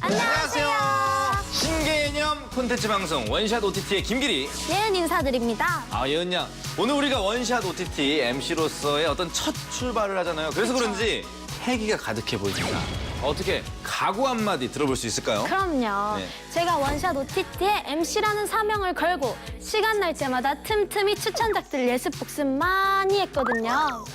안녕하세요. 신개념 콘텐츠 방송 원샷 OTT의 김기리. 예은 인사드립니다. 예은 양. 오늘 우리가 원샷 OTT MC로서의 어떤 첫 출발을 하잖아요. 그래서 그런지 패기가 가득해 보입니다. 어떻게 각오 한마디 들어볼 수 있을까요? 그럼요. 네. 제가 원샷 OTT의 MC라는 사명을 걸고 시간 날 때마다 틈틈이 추천작들 예습 복습 많이 했거든요.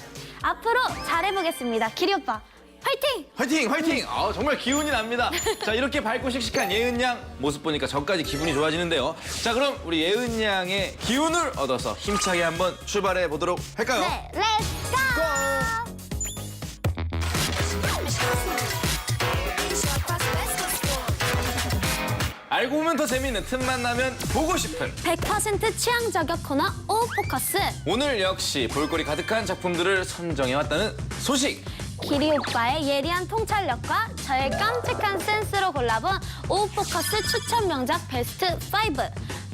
앞으로 잘해보겠습니다. 기리 오빠, 화이팅! 화이팅! 화이팅! 정말 기운이 납니다. 자, 이렇게 밝고 씩씩한 예은 양 모습 보니까 저까지 기분이 좋아지는데요. 자, 그럼 우리 예은 양의 기운을 얻어서 힘차게 한번 출발해 보도록 할까요? 네, 렛츠 고! 알고 보면 더 재밌는 틈만 나면 보고 싶은 100% 취향 저격 코너 오포커스. 오늘 역시 볼거리 가득한 작품들을 선정해왔다는 소식. 기리 오빠의 예리한 통찰력과 저의 깜찍한 센스로 골라본 오포커스 추천 명작 베스트 5.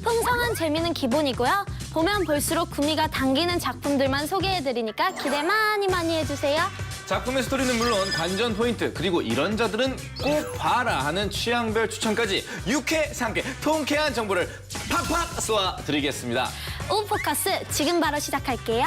풍성한 재미는 기본이고요. 보면 볼수록 구미가 당기는 작품들만 소개해드리니까 기대 많이 해주세요. 작품의 스토리는 물론 관전 포인트, 그리고 이런 자들은 꼭 봐라 하는 취향별 추천까지 유쾌, 상쾌, 통쾌한 정보를 팍팍 쏘아드리겠습니다. 오포커스 지금 바로 시작할게요.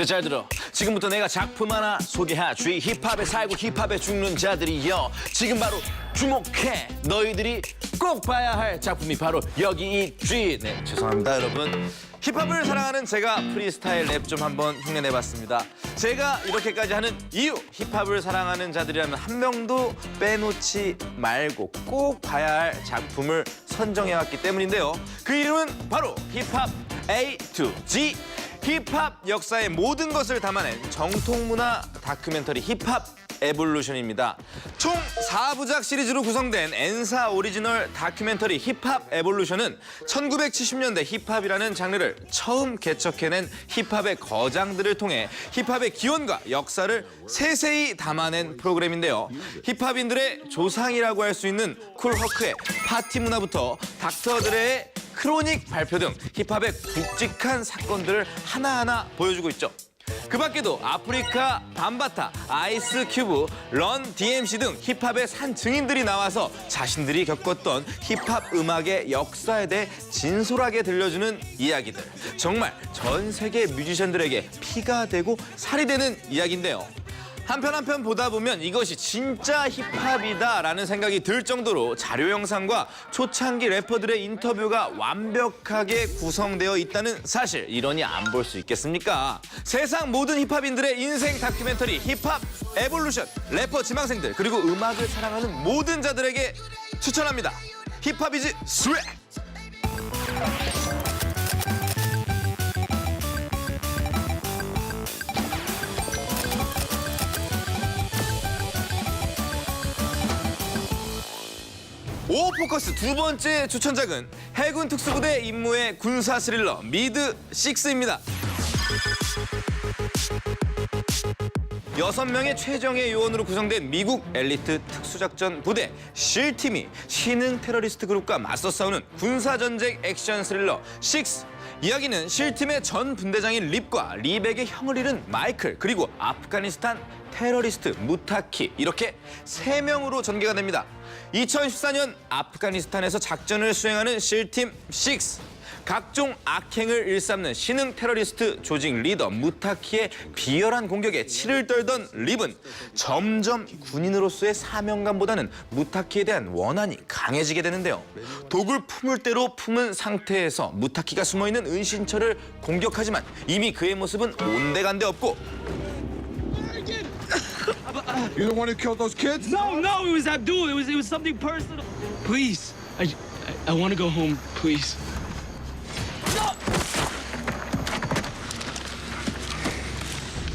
잘 들어. 지금부터 내가 작품 하나 소개하지. 힙합에 살고 힙합에 죽는 자들이여. 지금 바로 주목해. 너희들이 꼭 봐야 할 작품이 바로 여기 있지. 네, 죄송합니다, 여러분. 힙합을 사랑하는 제가 프리스타일 랩 좀 한번 흉내내봤습니다. 제가 이렇게까지 하는 이유, 힙합을 사랑하는 자들이라면 한 명도 빼놓지 말고 꼭 봐야 할 작품을 선정해왔기 때문인데요. 그 이름은 바로 힙합 A to G. 힙합 역사의 모든 것을 담아낸 정통문화 다큐멘터리 힙합 에볼루션입니다. 총 4부작 시리즈로 구성된 엔사 오리지널 다큐멘터리 힙합 에볼루션은 1970년대 힙합이라는 장르를 처음 개척해낸 힙합의 거장들을 통해 힙합의 기원과 역사를 세세히 담아낸 프로그램인데요. 힙합인들의 조상이라고 할 수 있는 쿨 허크의 파티 문화부터 닥터 드레의 크로닉 발표 등 힙합의 굵직한 사건들을 하나하나 보여주고 있죠. 그 밖에도 아프리카 밤바타, 아이스 큐브, 런 DMC 등 힙합의 산 증인들이 나와서 자신들이 겪었던 힙합 음악의 역사에 대해 진솔하게 들려주는 이야기들. 정말 전 세계 뮤지션들에게 피가 되고 살이 되는 이야기인데요. 한 편 한 편 보다 보면 이것이 진짜 힙합이다라는 생각이 들 정도로 자료 영상과 초창기 래퍼들의 인터뷰가 완벽하게 구성되어 있다는 사실, 이러니 안 볼 수 있겠습니까? 세상 모든 힙합인들의 인생 다큐멘터리 힙합 에볼루션, 래퍼 지망생들 그리고 음악을 사랑하는 모든 자들에게 추천합니다. 힙합 이즈 스웩! 오포커스 두 번째 추천작은 해군 특수부대 임무의 군사 스릴러 미드 6입니다. 6명의 최정예 요원으로 구성된 미국 엘리트 특수작전 부대 실팀이 신흥 테러리스트 그룹과 맞서 싸우는 군사전쟁 액션 스릴러 6. 이야기는 실팀의 전 분대장인 립과 립에게 형을 잃은 마이클, 그리고 아프가니스탄 테러리스트 무타키, 이렇게 3명으로 전개가 됩니다. 2014년 아프가니스탄에서 작전을 수행하는 실팀 6. 각종 악행을 일삼는 신흥 테러리스트 조직 리더 무타키의 비열한 공격에 치를 떨던 립은 점점 군인으로서의 사명감보다는 무타키에 대한 원한이 강해지게 되는데요. 독을 품을 대로 품은 상태에서 무타키가 숨어있는 은신처를 공격하지만 이미 그의 모습은 온데간데 없고, You the one who killed those kids? No, it was Abdul. It was something personal. Please, I want to go home. Please.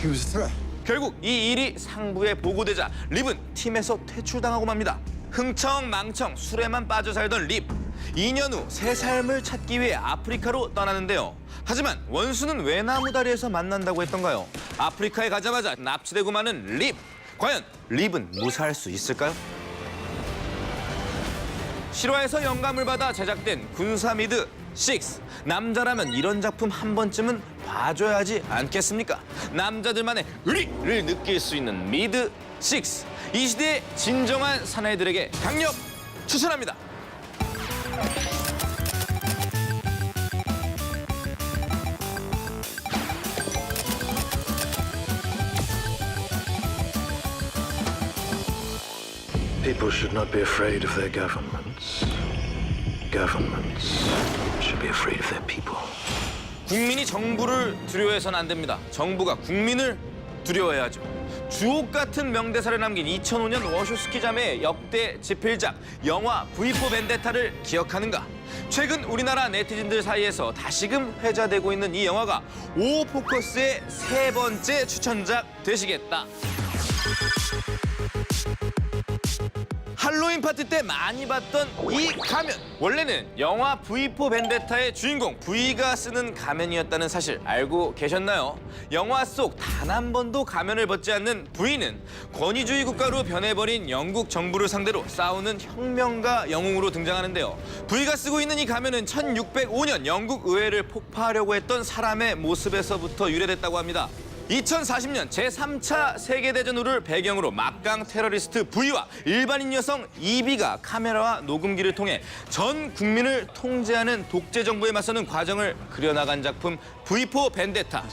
He was a threat. 결국 이 일이 상부에 보고되자 립은 팀에서 퇴출당하고 맙니다. 흥청망청 술에만 빠져 살던 립. 2년 후 새 삶을 찾기 위해 아프리카로 떠나는데요. 하지만 원수는 왜 나무다리에서 만난다고 했던가요? 아프리카에 가자마자 납치되고 마는 립. 과연 립은 무사할 수 있을까요? 실화에서 영감을 받아 제작된 군사 미드 6. 남자라면 이런 작품 한 번쯤은 봐줘야 하지 않겠습니까? 남자들만의 의리를 느낄 수 있는 미드 6. 이 시대의 진정한 사나이들에게 강력 추천합니다. People should not be afraid of their governments. Governments should be afraid of their people. 국민이 정부를 두려워해서는 안 됩니다. 정부가 국민을 두려워해야죠. 주옥 같은 명대사를 남긴 2005년 워쇼스키 자매의 역대 지필작 영화 V4 벤데타를 기억하는가? 최근 우리나라 네티즌들 사이에서 다시금 회자되고 있는 이 영화가 오포커스의 세 번째 추천작 되시겠다. 할로윈 파티 때 많이 봤던 이 가면. 원래는 영화 V4 벤데타의 주인공 V가 쓰는 가면이었다는 사실 알고 계셨나요? 영화 속 단 한 번도 가면을 벗지 않는 V는 권위주의 국가로 변해버린 영국 정부를 상대로 싸우는 혁명가 영웅으로 등장하는데요. V가 쓰고 있는 이 가면은 1605년 영국 의회를 폭파하려고 했던 사람의 모습에서부터 유래됐다고 합니다. 2040년 제3차 세계대전후를 배경으로 막강 테러리스트 V와 일반인 여성 EB가 카메라와 녹음기를 통해 전 국민을 통제하는 독재 정부에 맞서는 과정을 그려나간 작품 V4 벤데타.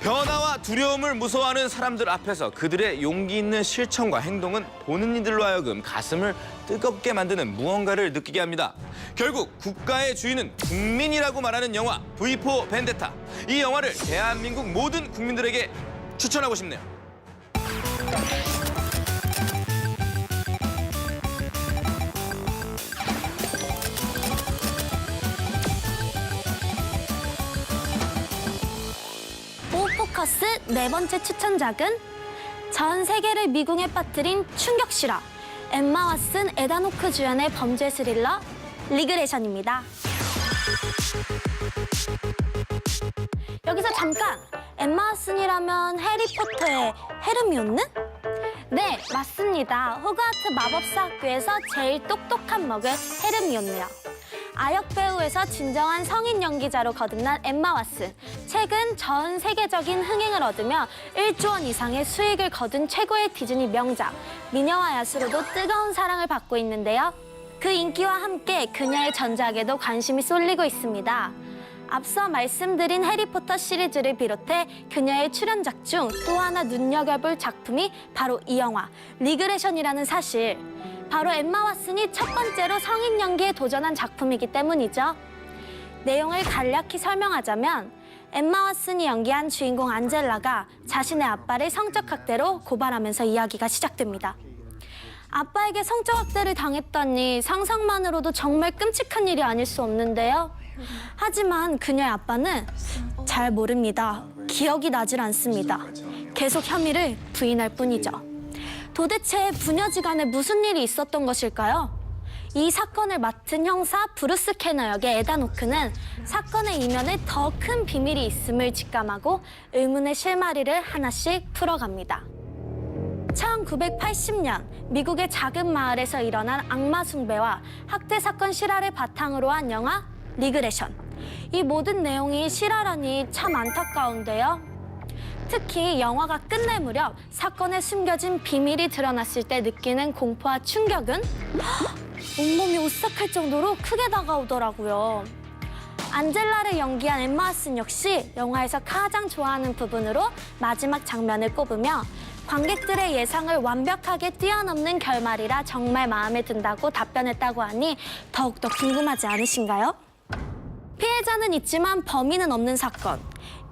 변화와 두려움을 무서워하는 사람들 앞에서 그들의 용기 있는 실천과 행동은 보는 이들로 하여금 가슴을 뜨겁게 만드는 무언가를 느끼게 합니다. 결국 국가의 주인은 국민이라고 말하는 영화 V4 벤데타. 이 영화를 대한민국 모든 국민들에게 추천하고 싶네요. 오포커스 네 번째 추천작은 전 세계를 미궁에 빠뜨린 충격 실화. 엠마 왓슨, 에단 호크 주연의 범죄 스릴러 리그레션입니다. 여기서 잠깐! 엠마 왓슨이라면 해리포터의 헤르미온느? 네, 맞습니다. 호그와트 마법사 학교에서 제일 똑똑한 머글 헤르미온느요. 아역 배우에서 진정한 성인 연기자로 거듭난 엠마 왓슨. 최근 전 세계적인 흥행을 얻으며 1조 원 이상의 수익을 거둔 최고의 디즈니 명작 미녀와 야수로도 뜨거운 사랑을 받고 있는데요. 그 인기와 함께 그녀의 전작에도 관심이 쏠리고 있습니다. 앞서 말씀드린 해리포터 시리즈를 비롯해 그녀의 출연작 중 또 하나 눈여겨볼 작품이 바로 이 영화 리그레션이라는 사실. 바로 엠마 왓슨이 첫 번째로 성인 연기에 도전한 작품이기 때문이죠. 내용을 간략히 설명하자면 엠마 왓슨이 연기한 주인공 안젤라가 자신의 아빠를 성적 학대로 고발하면서 이야기가 시작됩니다. 아빠에게 성적 학대를 당했다니 상상만으로도 정말 끔찍한 일이 아닐 수 없는데요. 하지만 그녀의 아빠는 잘 모릅니다. 기억이 나질 않습니다. 계속 혐의를 부인할 뿐이죠. 도대체 부녀지간에 무슨 일이 있었던 것일까요? 이 사건을 맡은 형사 브루스 캐너 역의 에단 호크는 사건의 이면에 더 큰 비밀이 있음을 직감하고 의문의 실마리를 하나씩 풀어갑니다. 1980년 미국의 작은 마을에서 일어난 악마 숭배와 학대 사건 실화를 바탕으로 한 영화 리그레션. 이 모든 내용이 실화라니 참 안타까운데요. 특히 영화가 끝날 무렵 사건에 숨겨진 비밀이 드러났을 때 느끼는 공포와 충격은 온몸이 오싹할 정도로 크게 다가오더라고요. 안젤라를 연기한 엠마 왓슨 역시 영화에서 가장 좋아하는 부분으로 마지막 장면을 꼽으며 관객들의 예상을 완벽하게 뛰어넘는 결말이라 정말 마음에 든다고 답변했다고 하니 더욱더 궁금하지 않으신가요? 피해자는 있지만 범인은 없는 사건.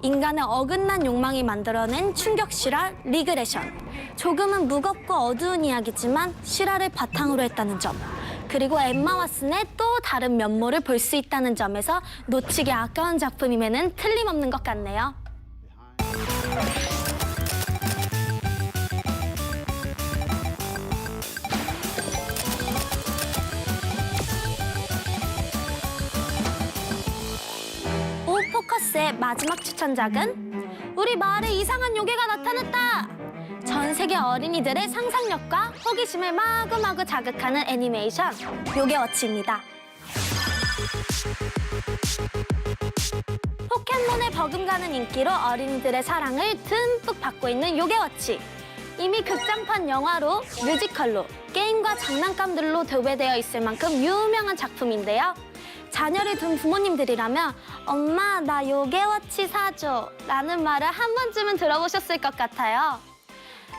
인간의 어긋난 욕망이 만들어낸 충격 실화 리그레션. 조금은 무겁고 어두운 이야기지만 실화를 바탕으로 했다는 점. 그리고 엠마 왓슨의 또 다른 면모를 볼 수 있다는 점에서 놓치기 아까운 작품임에는 틀림없는 것 같네요. 오포커스의 마지막 추천작은 우리 마을에 이상한 요괴가 나타났다! 전 세계 어린이들의 상상력과 호기심을 마구마구 자극하는 애니메이션 요괴워치입니다. 손에 버금가는 인기로 어린이들의 사랑을 듬뿍 받고 있는 요괴워치. 이미 극장판 영화로, 뮤지컬로, 게임과 장난감들로 도배되어 있을 만큼 유명한 작품인데요. 자녀를 둔 부모님들이라면 엄마 나 요괴워치 사줘 라는 말을 한 번쯤은 들어보셨을 것 같아요.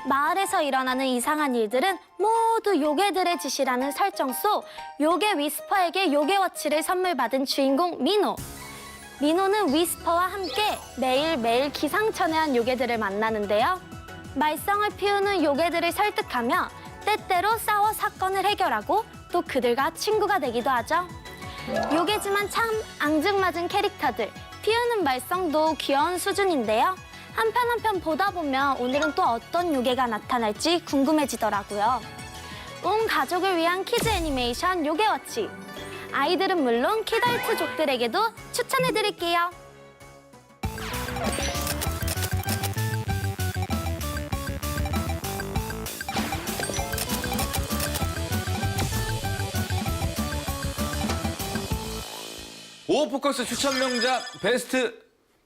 마을에서 일어나는 이상한 일들은 모두 요괴들의 짓이라는 설정 속 요괴 위스퍼에게 요괴워치를 선물 받은 주인공 미노. 미노는 위스퍼와 함께 매일매일 기상천외한 요괴들을 만나는데요. 말썽을 피우는 요괴들을 설득하며 때때로 싸워 사건을 해결하고 또 그들과 친구가 되기도 하죠. 요괴지만 참 앙증맞은 캐릭터들, 피우는 말썽도 귀여운 수준인데요. 한 편 한 편 보다 보면 오늘은 또 어떤 요괴가 나타날지 궁금해지더라고요. 온 가족을 위한 키즈 애니메이션 요괴워치. 아이들은 물론 키덜트족들에게도 추천해드릴게요. 오포커스 추천 명작 베스트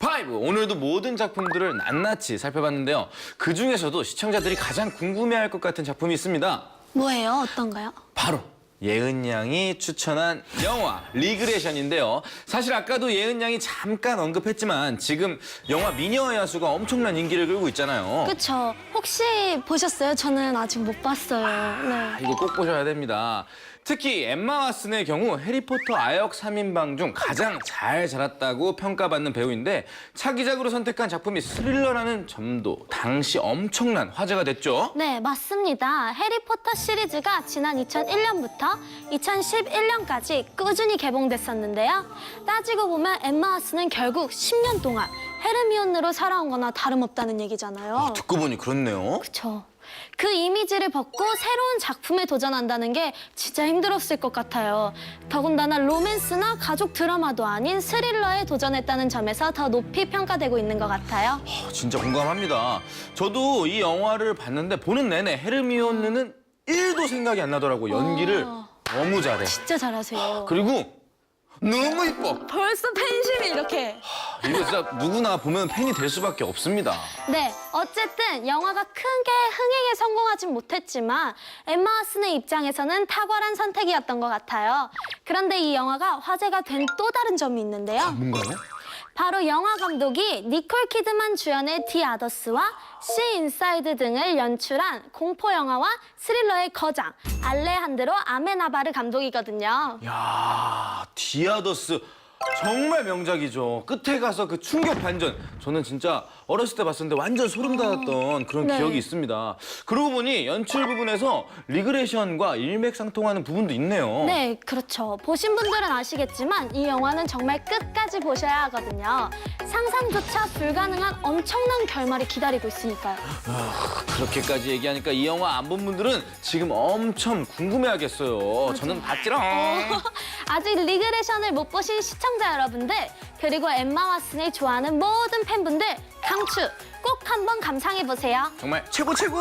5. 오늘도 모든 작품들을 낱낱이 살펴봤는데요. 그중에서도 시청자들이 가장 궁금해할 것 같은 작품이 있습니다. 뭐예요? 어떤가요? 바로 예은 양이 추천한 영화 리그레션인데요. 사실 아까도 예은 양이 잠깐 언급했지만 지금 영화 미녀의 야수가 엄청난 인기를 끌고 있잖아요. 그쵸. 혹시 보셨어요? 저는 아직 못 봤어요. 네. 이거 꼭 보셔야 됩니다. 특히 엠마 왓슨의 경우 해리포터 아역 3인방 중 가장 잘 자랐다고 평가받는 배우인데 차기작으로 선택한 작품이 스릴러라는 점도 당시 엄청난 화제가 됐죠. 네, 맞습니다. 해리포터 시리즈가 지난 2001년부터 2011년까지 꾸준히 개봉됐었는데요. 따지고 보면 엠마 왓슨은 결국 10년 동안 헤르미온느로 살아온 거나 다름없다는 얘기잖아요. 듣고 보니 그렇네요. 그쵸. 그 이미지를 벗고 새로운 작품에 도전한다는 게 진짜 힘들었을 것 같아요. 더군다나 로맨스나 가족 드라마도 아닌 스릴러에 도전했다는 점에서 더 높이 평가되고 있는 것 같아요. 진짜 공감합니다. 저도 이 영화를 봤는데 보는 내내 헤르미온느는 1도 생각이 안 나더라고. 연기를 너무 잘해. 진짜 잘하세요. 그리고 너무 이뻐. 벌써 팬심이 이렇게. 이거 진짜 누구나 보면 팬이 될 수밖에 없습니다. 네, 어쨌든 영화가 크게 흥행에 성공하진 못했지만 엠마 왓슨의 입장에서는 탁월한 선택이었던 것 같아요. 그런데 이 영화가 화제가 된 또 다른 점이 있는데요. 뭔가요? 바로 영화 감독이 니콜 키드만 주연의 디 아더스와 시 인사이드 등을 연출한 공포 영화와 스릴러의 거장 알레한드로 아메나바르 감독이거든요. 야, 디아더스 정말 명작이죠. 끝에 가서 그 충격 반전. 저는 진짜 어렸을 때 봤었는데 완전 소름 돋았던 그런 네. 기억이 있습니다. 그러고 보니 연출 부분에서 리그레션과 일맥상통하는 부분도 있네요. 네, 그렇죠. 보신 분들은 아시겠지만 이 영화는 정말 끝까지 보셔야 하거든요. 상상조차 불가능한 엄청난 결말이 기다리고 있으니까요. 그렇게까지 얘기하니까 이 영화 안 본 분들은 지금 엄청 궁금해하겠어요. 저는 봤지롱. 아직 리그레션을 못 보신 시청자 여러분들, 그리고 엠마 왓슨을 좋아하는 모든 팬분들 강추 꼭 한번 감상해보세요. 정말 최고 최고!